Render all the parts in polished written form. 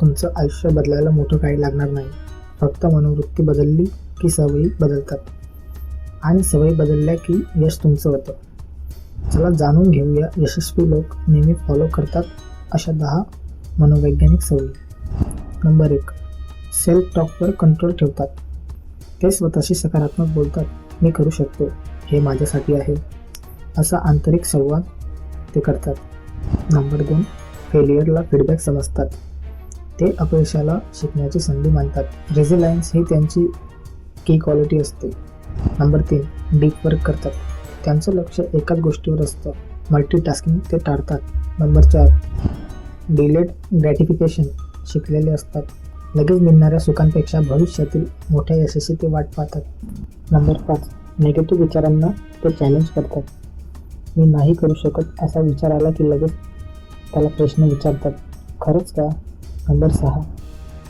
तुमचं आयुष्य बदलायला मोठं काही लागणार नाही. फक्त मनोवृत्ती बदलली की सवयी बदलतात आणि सवयी बदलल्या की यश तुमचं होतं. चला जाणून घेऊया यशस्वी लोक नेहमी फॉलो करतात अशा 10 मनोवैज्ञानिक सवयी. नंबर 1. सेल्फ टॉकवर कंट्रोल ठेवतात. ते स्वतःशी सकारात्मक बोलतात. मी करू शकतो, हे माझ्यासाठी आहे, असा आंतरिक संवाद ते करतात. नंबर 2. फेलियरला फीडबॅक समजतात. ते अपयशाला शिकण्याची संधी मानतात. रेझिलायन्स ही त्यांची की क्वालिटी असते. नंबर 3. डीप वर्क करतात. त्यांचं लक्ष एकाच गोष्टीवर असतं. मल्टीटास्किंग ते टाळतात. नंबर 4. डिलेड ग्रॅटिफिकेशन शिकलेले असतात. लगेच मिळणाऱ्या सुखांपेक्षा भविष्यातील मोठ्या यशाची ते वाट पाहतात. नंबर 5. निगेटिव्ह विचारांना ते चॅलेंज करतात. मी नाही करू शकत असा विचार आला की लगेच त्याला प्रश्न विचारतात, खरंच का? नंबर 6.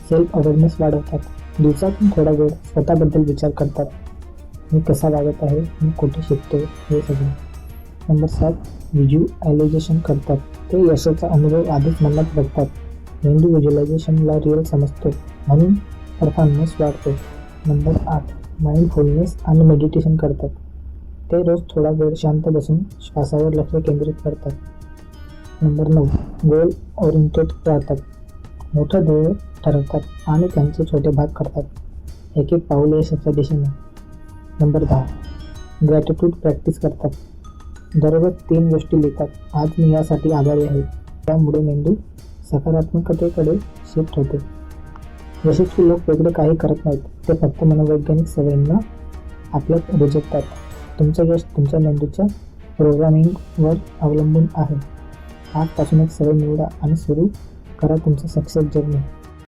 सेल्फ अवेअरनेस वाढवतात. दिवसातून थोडा वेळ स्वतःबद्दल विचार करतात. मी कसा वागत आहे, मी कुठे शिकतो, हे सगळं. नंबर 7. व्हिज्युअलायझेशन करतात. ते यशाचा अनुभव आधीच मनात बघतात. मेंदू व्हिज्युअलायझेशनला रिअल समजतो, म्हणून परफॉर्मन्स वाढतो. नंबर 8. माइंडफुलनेस आणि मेडिटेशन करतात. ते रोज थोडा वेळ शांत बसून श्वासावर लक्ष केंद्रित करतात. नंबर 9. गोल ओरिएंटेड राहतात. मोठं ध्येय ठरवतात आणि त्यांचे छोटे भाग करतात, एक एक पाऊल यशाच्या दिशेने. नंबर 10. ग्रॅटिट्यूड प्रॅक्टिस करतात. दररोज 3 गोष्टी लिहितात. आज मी यासाठी आभारी आहे. त्यामुळे मेंदू सकारात्मकतेकडे शिफ्ट होते. यशस्वी लोक वेगळे काही करत नाहीत. ते फक्त मनोवैज्ञानिक सवयींना आपल्यात रुजवतात. तुमचं यश तुमच्या मेंदूच्या प्रोग्रामिंगवर अवलंबून आहे. आजपासून एक सवय निवडा आणि सुरू करा तुमचं सक्सेस जर्नी.